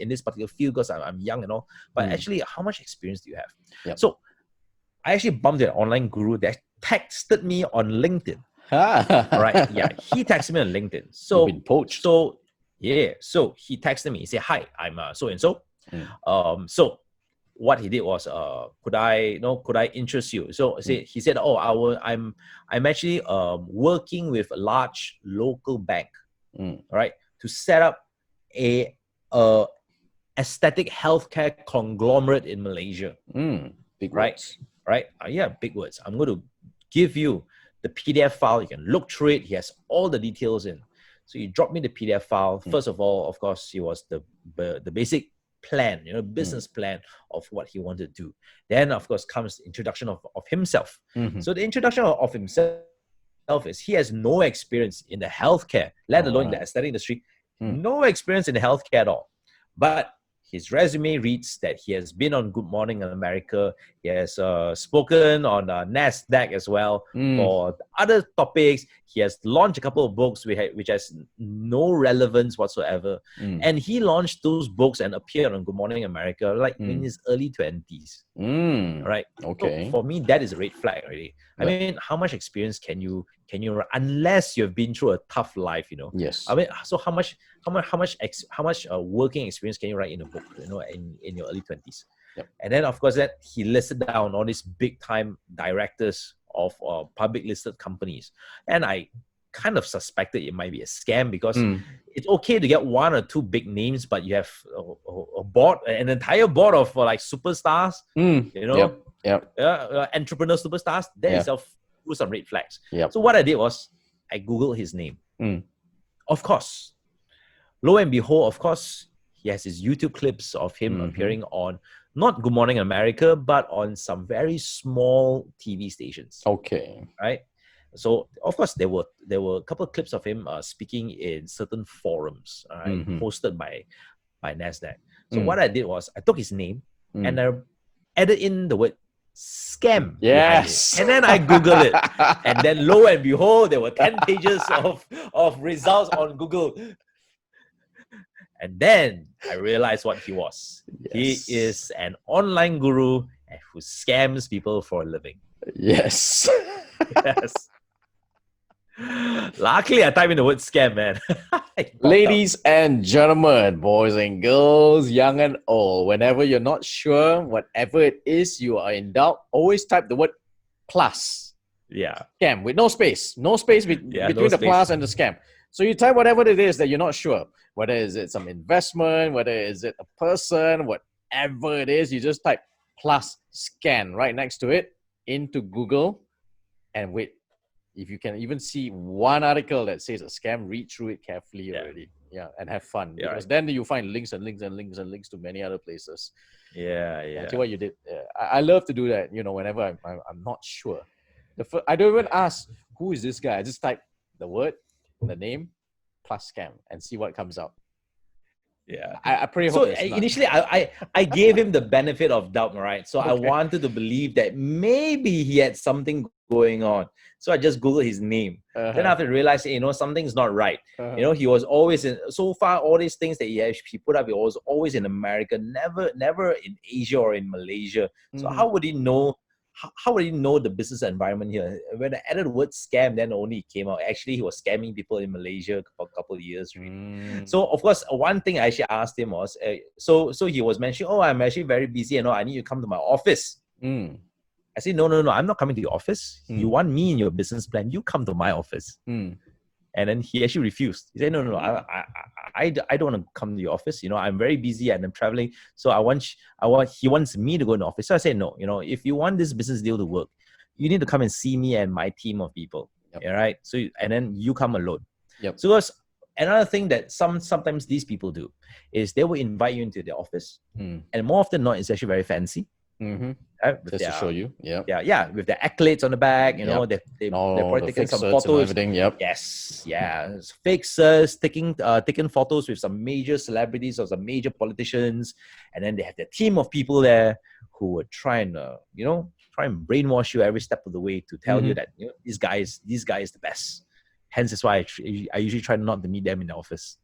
this particular field because I'm young and all." But actually, how much experience do you have? Yep. So I actually bumped an online guru that texted me on LinkedIn. Right? Yeah, he texted me on LinkedIn. So you've been poached. So Yeah. So he texted me. He said, "Hi, I'm so and so. Mm. So what he did was, could I interest you?" So he said, "Oh, I'm actually working with a large local bank, Mm. right, to set up a uh aesthetic healthcare conglomerate in Malaysia." Mm. Big Right? words. Right? Yeah, big words. I'm going to give you the PDF file. You can look through it. He has all the details in. So you drop me the PDF file. First of all, of course, he was the basic plan, business plan of what he wanted to do. Then, of course, comes the introduction of himself. Mm-hmm. So the introduction of himself is he has no experience in the healthcare, let alone in the aesthetic industry, no experience in healthcare at all. But his resume reads that he has been on Good Morning America. He has spoken on NASDAQ as well for other topics. He has launched a couple of books which has no relevance whatsoever. And he launched those books and appeared on Good Morning America like in his early 20s. Right. Okay. So for me, that is a red flag already. I mean, how much experience can you unless you've been through a tough life, Yes. I mean, so how much working experience can you write in a book, in your early 20s? Yep. And then, of course, that he listed down all these big time directors of public listed companies. And I kind of suspected it might be a scam because it's okay to get one or two big names, but you have a board, an entire board of like superstars, Yep. entrepreneur superstars. That itself threw some red flags. Yep. So what I did was I Googled his name. Of course, lo and behold, of course, he has his YouTube clips of him appearing on not Good Morning America, but on some very small TV stations. Okay. Right. So of course there were a couple of clips of him speaking in certain forums, hosted by NASDAQ. So what I did was I took his name and I added in the word scam. Yes. And then I Googled it. And then lo and behold, there were 10 pages of results on Google. And then I realized what he was. Yes. He is an online guru who scams people for a living. Yes. Yes. Luckily, I typed in the word scam, man. Ladies and gentlemen, boys and girls, young and old, whenever you're not sure, whatever it is you are in doubt, always type the word plus. Yeah. Scam with no space. No space between the plus and the scam. So you type whatever it is that you're not sure. Whether is it some investment, whether is it a person, whatever it is, you just type plus scan right next to it into Google and wait. If you can even see one article that says a scam, read through it carefully already. Yeah, and have fun. Because then you find links and links and links and links to many other places. Yeah. See what you did. I love to do that, whenever I'm not sure. I don't even ask, who is this guy? I just type the word, the name, plus scam and see what comes up. Yeah. I pray. So initially, I gave him the benefit of doubt, right? So I wanted to believe that maybe he had something going on. So I just Googled his name. Then after I realized, something's not right. He was always so far, all these things that he put up, he was always in America, never in Asia or in Malaysia. So how would he know? How would he know the business environment here? When I added the word scam, then only came out. Actually, he was scamming people in Malaysia for a couple of years. So, of course, one thing I actually asked him was, so he was mentioning, oh, I'm actually very busy, I need you to come to my office. I said, no, I'm not coming to your office. You want me in your business plan, you come to my office. And then he actually refused. He said, no, I don't want to come to your office. I'm very busy and I'm traveling. So he wants me to go in the office. So I said, no, if you want this business deal to work, you need to come and see me and my team of people. All right. So, and then you come alone. So because another thing that sometimes these people do is they will invite you into their office. And more often than not, it's actually very fancy. Just to show you, with the accolades on the back, they're probably taking some photos. Yes, fixers taking photos with some major celebrities or some major politicians, and then they have their team of people there who would try and brainwash you every step of the way to tell you that this guy is the best. Hence, that's why I usually try not to meet them in the office.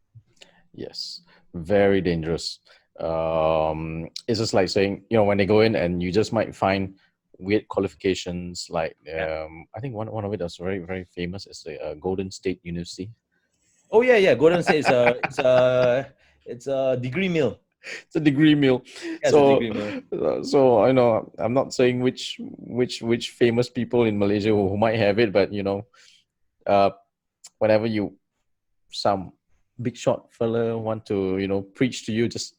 Yes, very dangerous. It's just like saying, when they go in and you just might find weird qualifications, like I think one of it that's very, very famous is the Golden State University. Oh yeah. Golden State is it's a degree mill. It's a degree meal. Yeah, it's a degree mill. So I know I'm not saying which famous people in Malaysia who might have it, but uh, whenever some big shot fella want to preach to you, just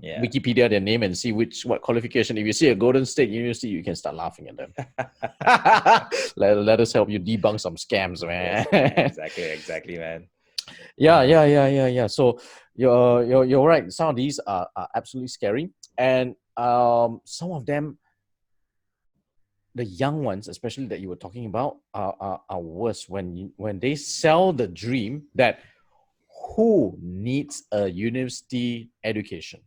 Wikipedia their name and see what qualification. If you see a Golden State University, you can start laughing at them. let us help you debunk some scams, man. Exactly, man. Yeah. So you're right. Some of these are absolutely scary, and some of them, the young ones, especially that you were talking about, are worse when they sell the dream that who needs a university education.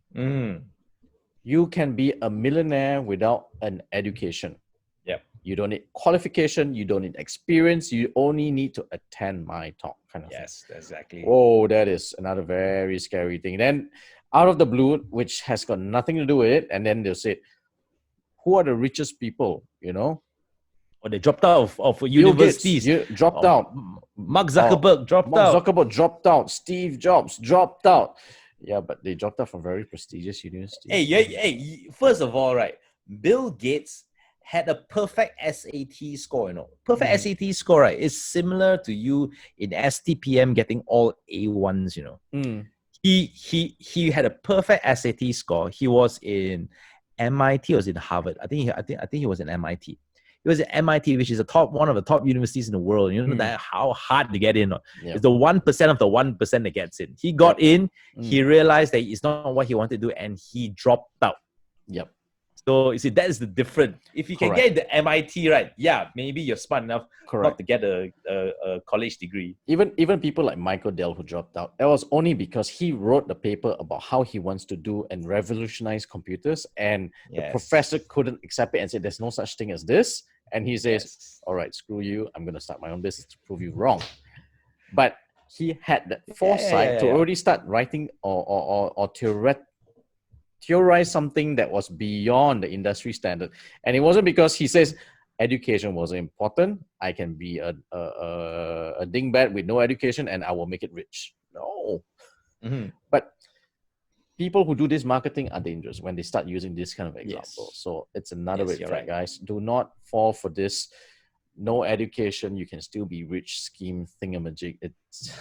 You can be a millionaire without an education. Yep. You don't need qualification. You don't need experience. You only need to attend my talk, kind of Yes, thing. exactly. Oh, that is another very scary thing. Then out of the blue, which has got nothing to do with it, and then they'll say, who are the richest people, Or they dropped out of universities. Dropped out. Mark Zuckerberg dropped out. Mark Zuckerberg dropped out. Steve Jobs dropped out. Yeah, but they dropped out from very prestigious universities. Hey, first of all, right, Bill Gates had a perfect SAT score, Perfect SAT score, right, is similar to you in STPM getting all A1s, He had a perfect SAT score. He was in MIT or was in Harvard. I think he was in MIT. He was at MIT, which is one of the top universities in the world. You know that how hard to get in. It's the 1% of the 1% that gets in. He got in. He realized that it's not what he wanted to do, and he dropped out. Yep. So you see, that is the difference. If you can get into MIT, right? Yeah, maybe you're smart enough not to get a college degree. Even people like Michael Dell who dropped out, that was only because he wrote the paper about how he wants to do and revolutionize computers, and the professor couldn't accept it and said, "There's no such thing as this." And he says, "All right, screw you. I'm going to start my own business to prove you wrong." But he had the foresight to already start writing or theorize something that was beyond the industry standard. And it wasn't because he says education was important. I can be a dingbat with no education and I will make it rich. No. But people who do this marketing are dangerous when they start using this kind of example. So it's another red flag, guys. Do not fall for this no education, you can still be rich scheme thingamajig. It's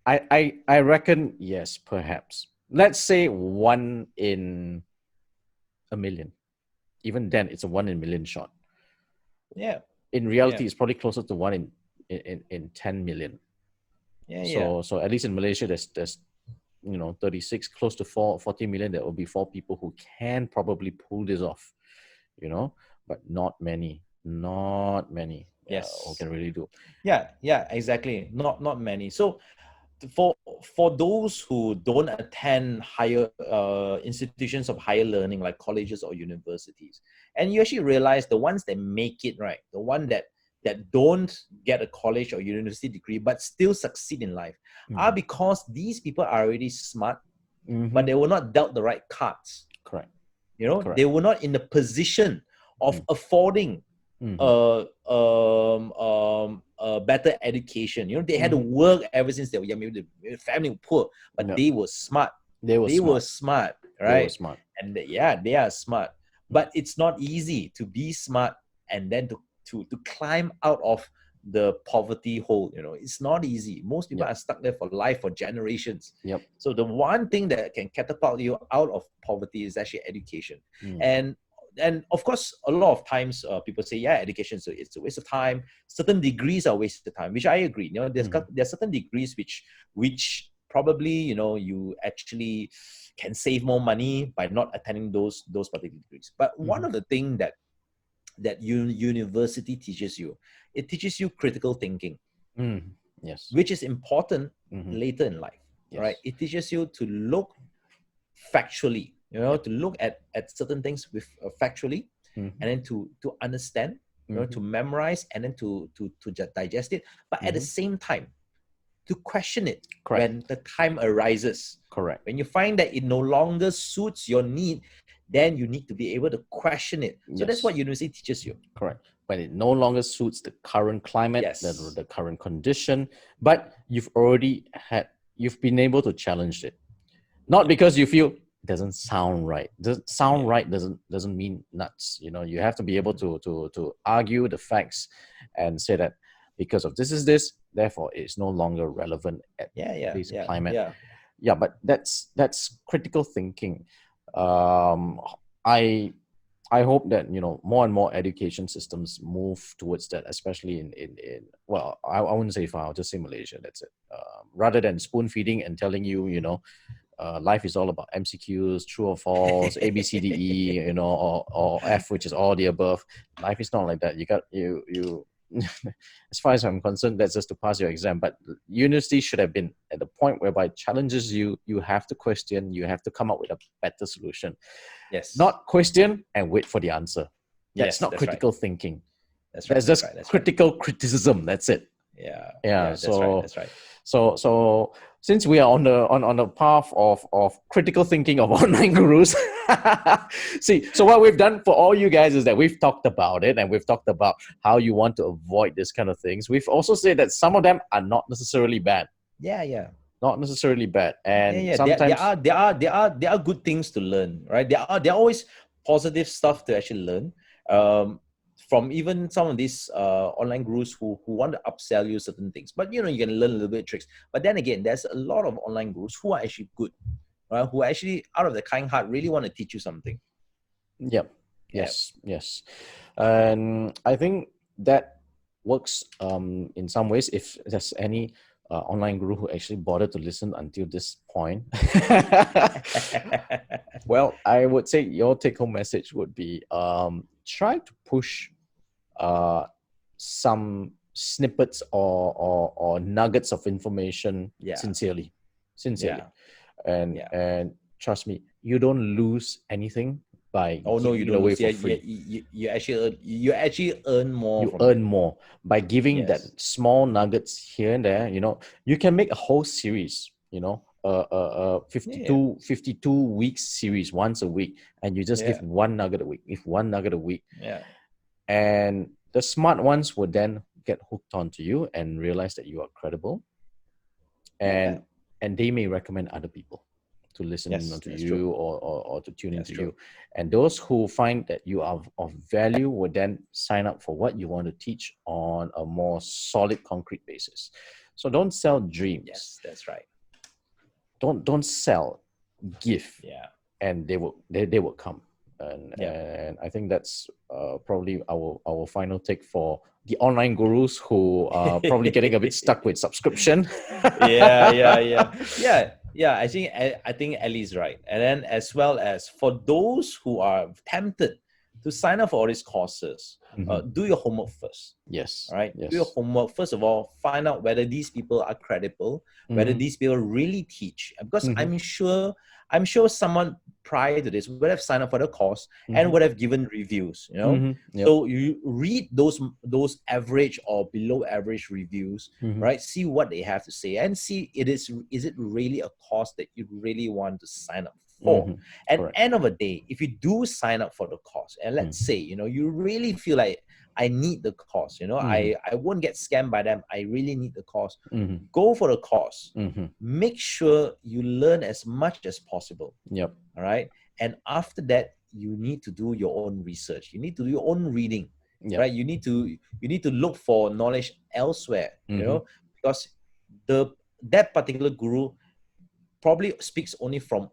I reckon, yes, perhaps. Let's say 1 in a million. Even then, it's a 1 in a million shot. Yeah. In reality, it's probably closer to 1 in 10 million. So at least in Malaysia, there's 36, close to 40 million. There will be 4 people who can probably pull this off, but not many. Yes, who can really do. Yeah, exactly. Not many. So for those who don't attend higher institutions of higher learning like colleges or universities, and you actually realize the ones that make it, right, the one that don't get a college or university degree but still succeed in life are because these people are already smart, but they were not dealt the right cards. Correct. They were not in the position of affording a better education. They had to work ever since they were young. Maybe the family were poor, but they were smart. They were smart, right? They were smart. And they are smart. But it's not easy to be smart and then to climb out of the poverty hole. It's not easy. Most people are stuck there for life, for generations. So the one thing that can catapult you out of poverty is actually education. And of course, a lot of times people say, education it's a waste of time. Certain degrees are a waste of time, which I agree. There's certain degrees which probably you actually can save more money by not attending those particular degrees. But one of the things that university teaches you, it teaches you critical thinking. Yes, which is important later in life. Right? It teaches you to look factually. To look at certain things with factually, and then to understand, to memorize, and then to digest it. But at the same time, to question it when the time arises. Correct. When you find that it no longer suits your need, then you need to be able to question it. So that's what university teaches you. Correct. But it no longer suits the current climate, the current condition, but you've been able to challenge it. Not because you feel it doesn't sound right. Right doesn't mean nuts. You have to be able to argue the facts and say that because of this, therefore it's no longer relevant at this climate. Yeah, but that's critical thinking. I hope that more and more education systems move towards that, especially in well, I wouldn't say far, I'll just say Malaysia. That's it. Rather than spoon feeding and telling you, life is all about MCQs, true or false, A B C D E, or F, which is all the above. Life is not like that. You as far as I'm concerned, that's just to pass your exam. But university should have been at the point whereby it challenges you. You have to question. You have to come up with a better solution. Yes. Not question and wait for the answer. That's not critical thinking. That's right. That's just critical criticism. That's it. Yeah. That's right. So since we are on the path of critical thinking of online gurus, so what we've done for all you guys is that we've talked about it, and we've talked about how you want to avoid this kind of things. We've also said that some of them are not necessarily bad. Yeah. Not necessarily bad, and sometimes there are good things to learn, right? There are always positive stuff to actually learn. From even some of these online gurus who want to upsell you certain things. But you can learn a little bit of tricks. But then again, there's a lot of online gurus who are actually good, right? Who actually, out of their kind heart, really want to teach you something. Yep. Yes. And I think that works in some ways. If there's any online guru who actually bothered to listen until this point, well, I would say your take-home message would be try to push some snippets or nuggets of information sincerely. And trust me, you don't lose anything by you don't away lose. For free. You actually earn more. You earn more by giving that small nuggets here and there. You can make a whole series. 52 weeks series once a week, and you just give one nugget a week. If one nugget a week. Yeah. And the smart ones would then get hooked onto you and realize that you are credible, and they may recommend other people to listen to you or to tune into you. And those who find that you are of value would then sign up for what you want to teach on a more solid, concrete basis. So don't sell dreams. Yes, that's right. Don't sell, give. Yeah. And they will come. And I think that's probably our final take for the online gurus who are probably getting a bit stuck with subscription. Yeah. I think Ellie's right. And then as well as for those who are tempted to sign up for all these courses, do your homework first. Yes. Right. Yes. Do your homework first of all. Find out whether these people are credible, whether these people really teach. Because I'm sure someone prior to this would have signed up for the course and would have given reviews. So you read those average or below average reviews, right? See what they have to say and see is it really a course that you really want to sign up for. And end of the day, if you do sign up for the course, and let's say you really feel like I need the course, I won't get scammed by them, I really need the course, go for the course. Make sure you learn as much as possible. All right, and after that you need to do your own research, you need to do your own reading. Right, you need to look for knowledge elsewhere, because that particular guru probably speaks only from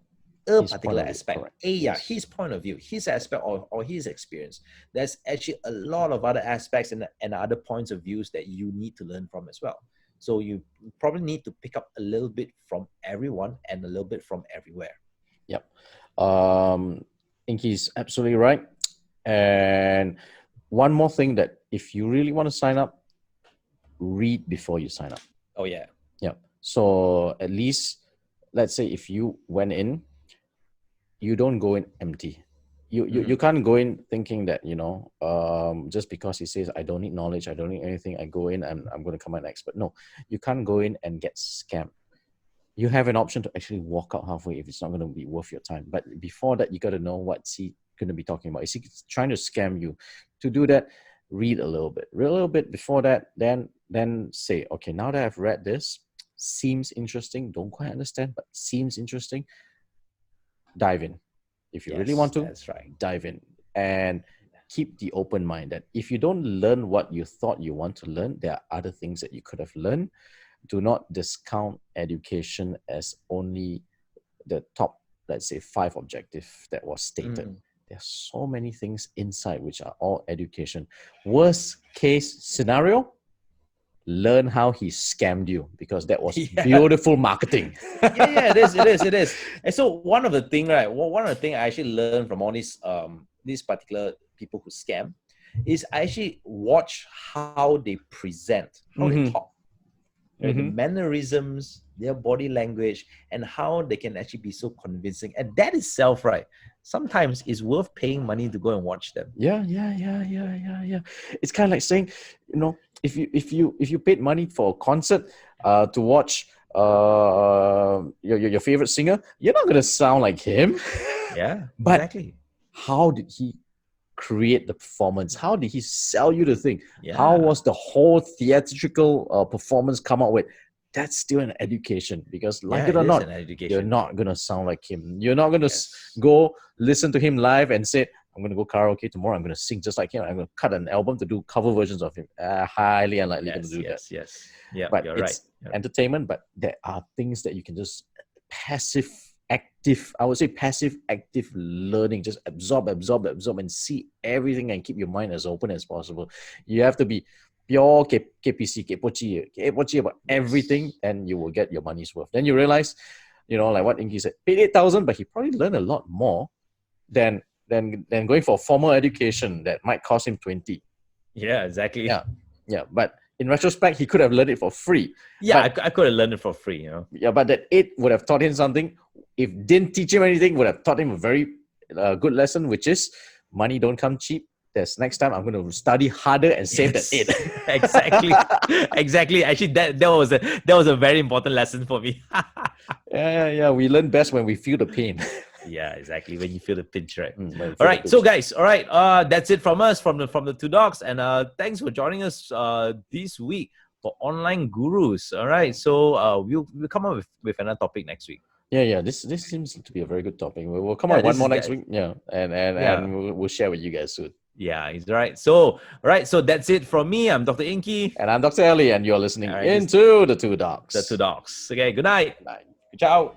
a particular aspect. His point of view, his aspect or his experience. There's actually a lot of other aspects and other points of views that you need to learn from as well. So you probably need to pick up a little bit from everyone and a little bit from everywhere. Inky's absolutely right. And one more thing, that if you really want to sign up, read before you sign up. So at least, let's say if you went in, you don't go in empty. You can't go in thinking that just because he says I don't need knowledge, I don't need anything, I go in and I'm going to come an expert. No, you can't go in and get scammed. you have an option to actually walk out halfway if it's not going to be worth your time. But before that, you got to know what's he going to be talking about. Is he trying to scam you? To do that, read a little bit before that, then say, okay, now that I've read this, seems interesting, don't quite understand, but seems interesting, dive in. If you really want to, that's right. Dive in. And keep the open mind that if you don't learn what you thought you want to learn, there are other things that you could have learned. Do not discount education as only the top, let's say, 5 objectives that was stated. There's so many things inside which are all education. Worst case scenario, learn how he scammed you, because that was beautiful marketing. It is. And so one of the thing I actually learned from all these particular people who scam is I actually watch how they present, how they talk. The mannerisms, their body language, and how they can actually be so convincing. And that itself, right, sometimes is worth paying money to go and watch them. Yeah. It's kind of like saying, if you paid money for a concert to watch your favorite singer, you're not gonna sound like him. Yeah, but exactly. How did he create the performance? How did he sell you the thing? Yeah. How was the whole theatrical performance come out with? That's still an education, because like it or not, you're not going to sound like him. You're not going to go listen to him live and say, I'm going to go karaoke tomorrow, I'm going to sing just like him, I'm going to cut an album to do cover versions of him. Highly unlikely to do that. Yes. Yeah, but you're it's right. entertainment, but there are things that you can just passive active learning, just absorb and see everything and keep your mind as open as possible. You have to be pure KPC, kepochi about everything, and you will get your money's worth. Then you realize, like what Inky said, paid 8,000, but he probably learned a lot more than going for a formal education that might cost him 20. Yeah, exactly. Yeah, but in retrospect, he could have learned it for free. Yeah, I could have learned it for free, Yeah, but that 8 would have taught him something. If didn't teach him anything, would have taught him a very good lesson, which is money don't come cheap. There's next time I'm going to study harder and save that 8. Exactly. Actually, that was a very important lesson for me. Yeah. We learn best when we feel the pain. Yeah, exactly. When you feel the pinch, right? All right. So, guys, that's it from us, from the Two Dogs, and thanks for joining us this week for Online Gurus. All right. So we'll come up with another topic next week. Yeah. This seems to be a very good topic. We'll come up with one more next week. Yeah, and we'll share with you guys soon. Yeah, he's right. So, so that's it from me. I'm Dr. Inky. And I'm Dr. Ellie, and you're listening into The Two Dogs. The Two Dogs. Okay, good night. Good night. Ciao.